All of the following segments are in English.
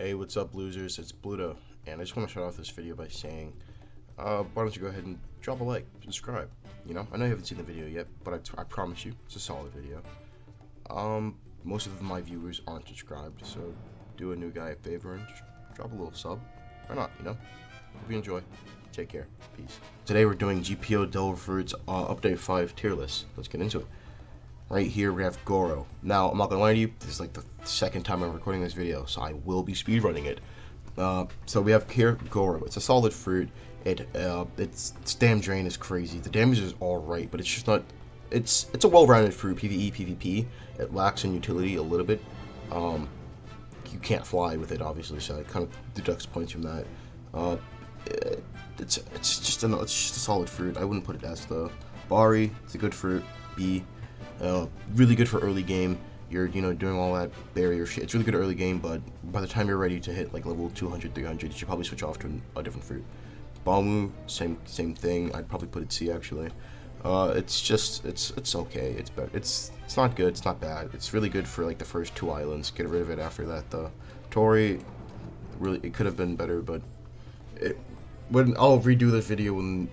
Hey, what's up, losers? It's Bluto, and I just want to start off this video by saying, why don't you go ahead and drop a like, subscribe. I know you haven't seen the video yet, but I promise you, it's a solid video. Most of my viewers aren't subscribed, so do a new guy a favor and just drop a little sub. Why not, Hope you enjoy. Take care. Peace. Today we're doing GPO Devil Fruits Update 5 tier list. Let's get into it. Right here we have Goro. Now, I'm not gonna lie to you, this is like the second time I'm recording this video, so I will be speedrunning it. So we have here Goro. It's a solid fruit. Its stam drain is crazy. The damage is alright, but it's just not. It's a well-rounded fruit. PvE, PvP. It lacks in utility a little bit. You can't fly with it, obviously, so it kind of deducts points from that. It's just a solid fruit. I wouldn't put it as the Bari. It's a good fruit. B. Really good for early game. You're doing all that barrier shit. It's really good early game, but by the time you're ready to hit like level 200, 300, you should probably switch off to a different fruit. Balmu, same thing. I'd probably put it C actually. It's okay. It's better. It's not good. It's not bad. It's really good for like the first 2 islands. Get rid of it after that though. Tori, really, it could have been better, but I'll redo this video when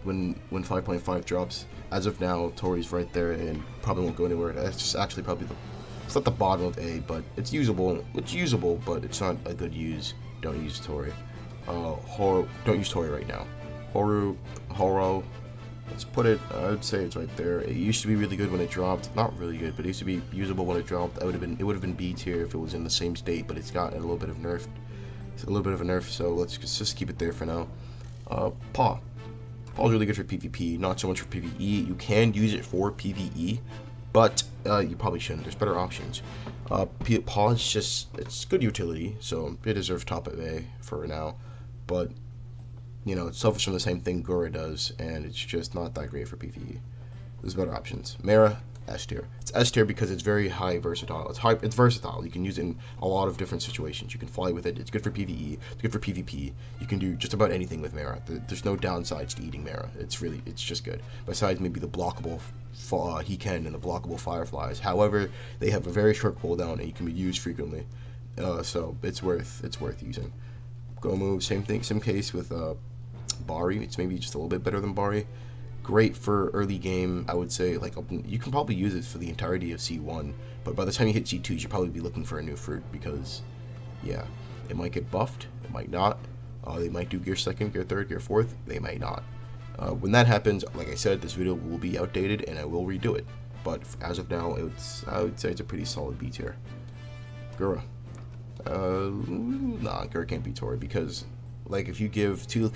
5.5 drops. As of now, Tori's right there and probably won't go anywhere. It's just actually probably it's not the bottom of A, but it's usable. It's usable, but it's not a good use. Don't use Tori. Don't use Tori right now. Horo. Let's put it. I would say it's right there. It used to be really good when it dropped. Not really good, but it used to be usable when it dropped. It would have been B tier if it was in the same state, but it's got a little bit of nerf. It's a little bit of a nerf, so let's just keep it there for now. Paw. Paw's really good for PvP, not so much for PvE. You can use it for PvE, but you probably shouldn't. There's better options. Paw is it's good utility, so it deserves top of A for now. But it suffers from the same thing Gura does, and it's just not that great for PvE. There's better options. Mara, S tier. It's S tier because it's very versatile. It's versatile. You can use it in a lot of different situations. You can fly with it. It's good for PvE. It's good for PvP. You can do just about anything with Mara. There's no downsides to eating Mara. It's just good. Besides maybe the blockable Hiken and the blockable Fireflies. However, they have a very short cooldown and you can be used frequently. So it's worth using. Gomu, same thing. Same case with Bari. It's maybe just a little bit better than Bari. Great for early game, I would say. Like, you can probably use it for the entirety of C1, but by the time you hit C2, you should probably be looking for a new fruit because, yeah, it might get buffed, it might not. They might do gear 2nd, gear 3rd, gear 4th. They might not. When that happens, like I said, this video will be outdated and I will redo it. But as of now, I would say it's a pretty solid B tier. Gura. Nah, Gura can't be Tori because, like, if you give 2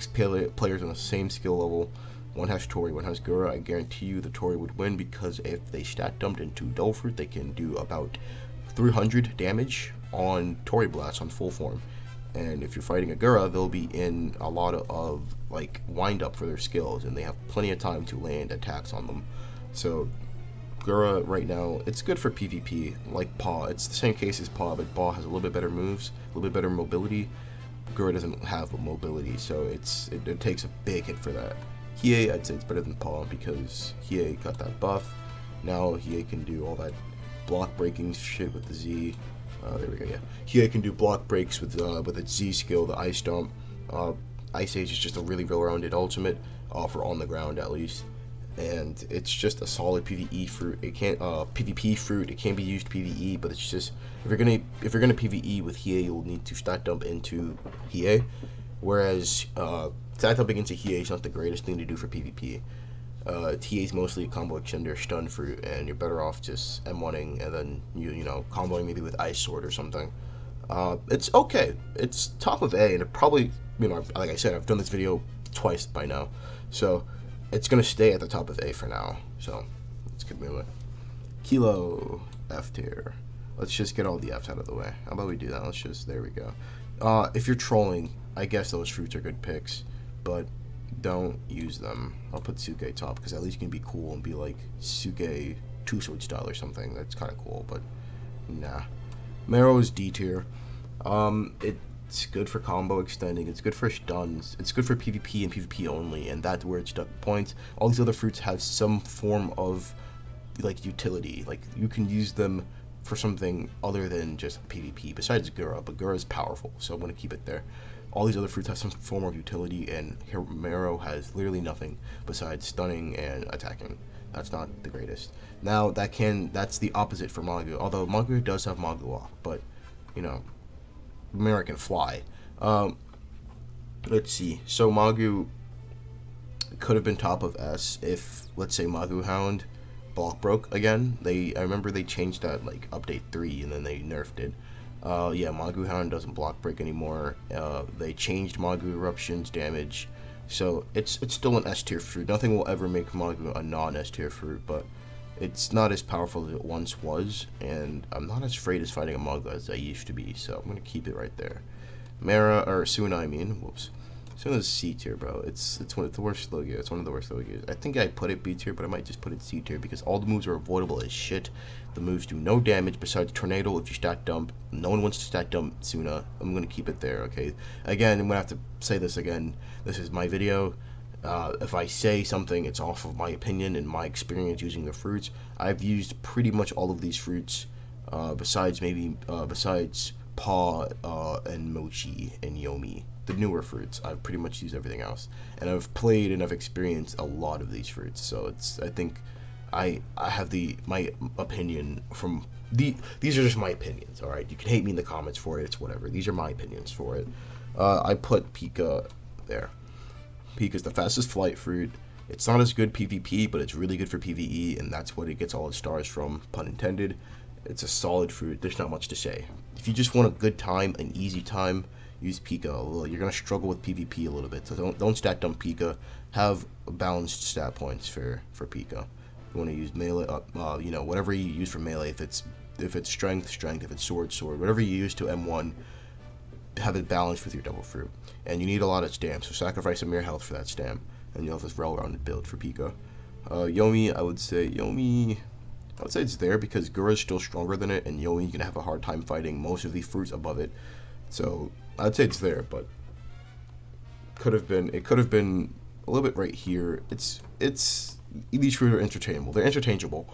players on the same skill level, one has Tori, one has Gura, I guarantee you the Tori would win because if they stat dumped into Devil Fruit, they can do about 300 damage on Tori Blast on full form. And if you're fighting a Gura, they'll be in a lot of like wind up for their skills, and they have plenty of time to land attacks on them. So Gura right now, it's good for PvP, like Paw. It's the same case as Paw, but Paw has a little bit better moves, a little bit better mobility. Gura doesn't have mobility, so it takes a big hit for that. Hiei, I'd say it's better than Paw because Hiei got that buff. Now Hiei can do all that block breaking shit with the Z. There we go, yeah. Hiei can do block breaks with its Z skill, the Ice Stomp. Ice Age is just a really well-rounded ultimate, for on the ground at least. And it's just a solid PvE fruit. It can't PvP fruit. It can be used PvE, but it's just if you're gonna PvE with Hiei, you'll need to stat dump into Hiei. Whereas stat dumping into Hiei is not the greatest thing to do for PvP. Hiei is mostly a combo extender, stun fruit, and you're better off just M1ing and then comboing maybe with Ice Sword or something. It's okay. It's top of A, and it probably like I said, I've done this video twice by now, so it's gonna stay at the top of A for now. So let's keep moving. Kilo, F tier. Let's just get all the F's out of the way. How about we do that? There we go. If you're trolling, I guess those fruits are good picks, but don't use them. I'll put Suke top because at least you can be cool and be like Suke 2-sword style or something. That's kind of cool, but nah. Marrow is D tier. It's good for combo extending. It's good for stuns. It's good for PvP and PvP only, and that's where it's stuck points. All these other fruits have some form of like utility. Like you can use them for something other than just PvP, besides Gura, but Gura is powerful, so I'm going to keep it there. All these other fruits have some form of utility, and Marrow has literally nothing besides stunning and attacking. That's not the greatest. Now, that's the opposite for Magu, although Magu does have Magu Walk, but, you know, Marrow can fly. Let's see, so Magu could have been top of S if, let's say, Magu Hound block broke again. I remember they changed that like update 3 and then they nerfed it. Yeah, Magu Hound doesn't block break anymore. They changed Magu Eruption's damage, so it's still an S tier fruit. Nothing will ever make Magu a non-S tier fruit, but it's not as powerful as it once was, and I'm not as afraid as fighting a Magu as I used to be, so I'm gonna keep it right there. Suna, I mean, whoops. Suna's C tier, bro. It's one of the worst Logia. It's one of the worst Logias. I think I put it B tier, but I might just put it C tier because all the moves are avoidable as shit. The moves do no damage besides Tornado if you stack dump. No one wants to stack dump Suna. I'm gonna keep it there, okay? Again, I'm gonna have to say this again. This is my video. If I say something, it's off of my opinion and my experience using the fruits. I've used pretty much all of these fruits, besides Paw and Mochi and Yomi, the newer fruits. I've pretty much used everything else, and I've played and I've experienced a lot of these fruits. So I think I have my opinion from these are just my opinions. All right, you can hate me in the comments for it. It's whatever. These are my opinions for it. I put Pika there. Pika is the fastest flight fruit. It's not as good PvP, but it's really good for PvE, and that's what it gets all its stars from, pun intended. It's a solid fruit. There's not much to say. If you just want a good time, an easy time, use Pika. You're gonna struggle with PvP a little bit, so don't stack dump Pika. Have balanced stat points for Pika. You want to use melee, you know, whatever you use for melee. If it's strength, if it's sword, whatever you use to M1, have it balanced with your double fruit. And you need a lot of stamp, so sacrifice some mere health for that stamp, and you'll have this well-rounded build for Pika. Yomi, I would say it's there because Gura is still stronger than it, and Yomi, you can have a hard time fighting most of the fruits above it. So I'd say it's there, but it could have been a little bit right here. These fruits are interchangeable. They're interchangeable.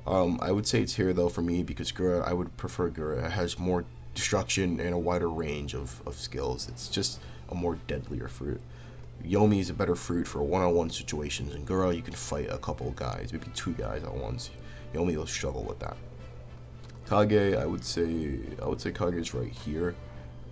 I would say it's here though for me because Gura, I would prefer Gura. It has more destruction and a wider range of skills. It's just a more deadlier fruit. Yomi is a better fruit for one-on-one situations, and Gura, you can fight a couple guys, maybe 2 guys at once. Yomi will struggle with that. Kage, I would say Kage is right here.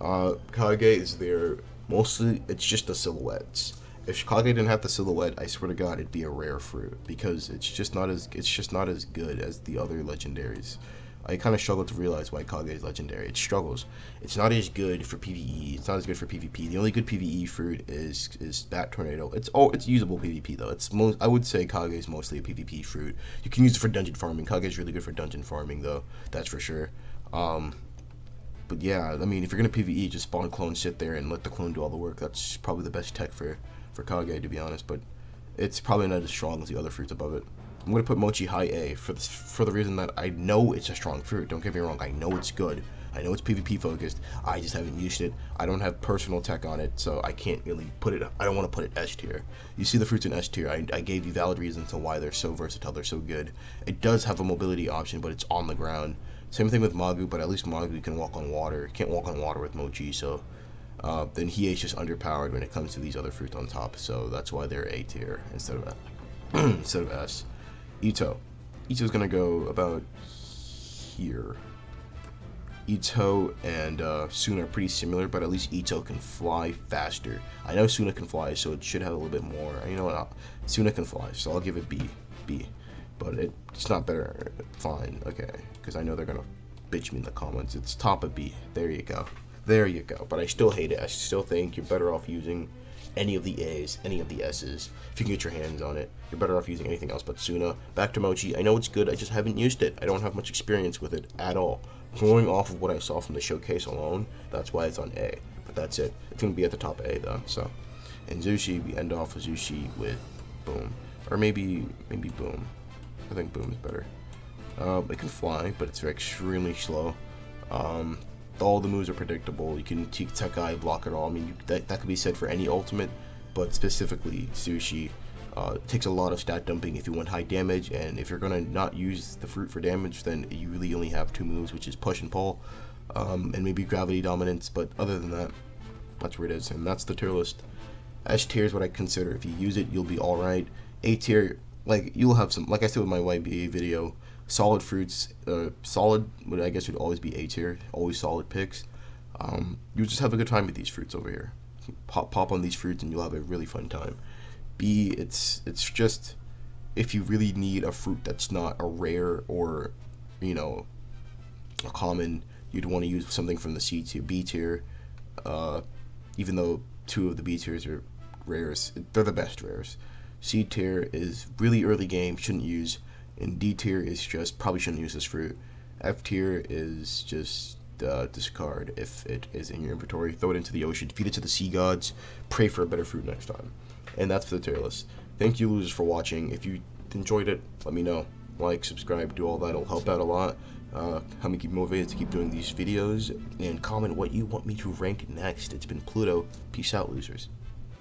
Kage is there mostly. It's just the silhouettes. If Kage didn't have the silhouette, I swear to God, it'd be a rare fruit because it's just not as good as the other legendaries. I kind of struggle to realize why Kage is legendary. It struggles. It's not as good for PvE. It's not as good for PvP. The only good PvE fruit is that Tornado. It's usable PvP though. I would say Kage is mostly a PvP fruit. You can use it for dungeon farming. Kage is really good for dungeon farming though. That's for sure. But yeah, I mean, if you're gonna PvE, just spawn clone, sit there, and let the clone do all the work. That's probably the best tech for Kage, to be honest. But it's probably not as strong as the other fruits above it. I'm going to put Mochi high A for the reason that I know it's a strong fruit. Don't get me wrong. I know it's good. I know it's PvP focused. I just haven't used it. I don't have personal tech on it, so I can't really put it. I don't want to put it S tier. You see the fruits in S tier. I gave you valid reasons to why they're so versatile. They're so good. It does have a mobility option, but it's on the ground. Same thing with Magu, but at least Magu can walk on water. Can't walk on water with Mochi, so then Hiei is just underpowered when it comes to these other fruits on top. So that's why they're A tier instead of S. Ito's gonna go about here. Ito and Suna are pretty similar, but at least Ito can fly faster. I know Suna can fly, so it should have a little bit more. You know what? Suna can fly, so I'll give it B. But it's not better. Fine, okay, because I know they're gonna bitch me in the comments. It's top of B. There you go. But I still hate it. I still think you're better off using any of the A's, any of the S's. If you can get your hands on it, you're better off using anything else but Suna. Back to Mochi. I know it's good, I just haven't used it. I don't have much experience with it at all. Going off of what I saw from the showcase alone, that's why it's on A. But that's it. It's going to be at the top A though, so. And Zushi, we end off with Zushi with Boom. Or maybe Boom. I think Boom is better. It can fly, but it's extremely slow. All the moves are predictable. You can Tekai block it all. I mean, that could be said for any ultimate, but specifically Sushi. It takes a lot of stat dumping if you want high damage, and if you're gonna not use the fruit for damage, then you really only have two moves, which is push and pull, and maybe gravity dominance. But other than that, that's where it is, and that's the tier list. S tier is what I consider. If you use it, you'll be all right. A tier, like you'll have some, like I said with my YBA video, solid fruits, solid, what I guess would always be A tier, always solid picks. You just have a good time with these fruits over here. Pop on these fruits and you'll have a really fun time. B, it's just if you really need a fruit that's not a rare or, you know, a common, you'd want to use something from the C tier, B tier. Even though two of the B tiers are rares, they're the best rares. C tier is really early game, shouldn't use, and D tier is just probably shouldn't use this fruit. F tier is just discard if it is in your inventory. Throw it into the ocean, feed it to the sea gods, pray for a better fruit next time. And that's the tier list. Thank you, losers, for watching. If you enjoyed it, let me know. Like, subscribe, do all that. It'll help out a lot. Help me keep motivated to keep doing these videos. And comment what you want me to rank next. It's been Pluto. Peace out, losers.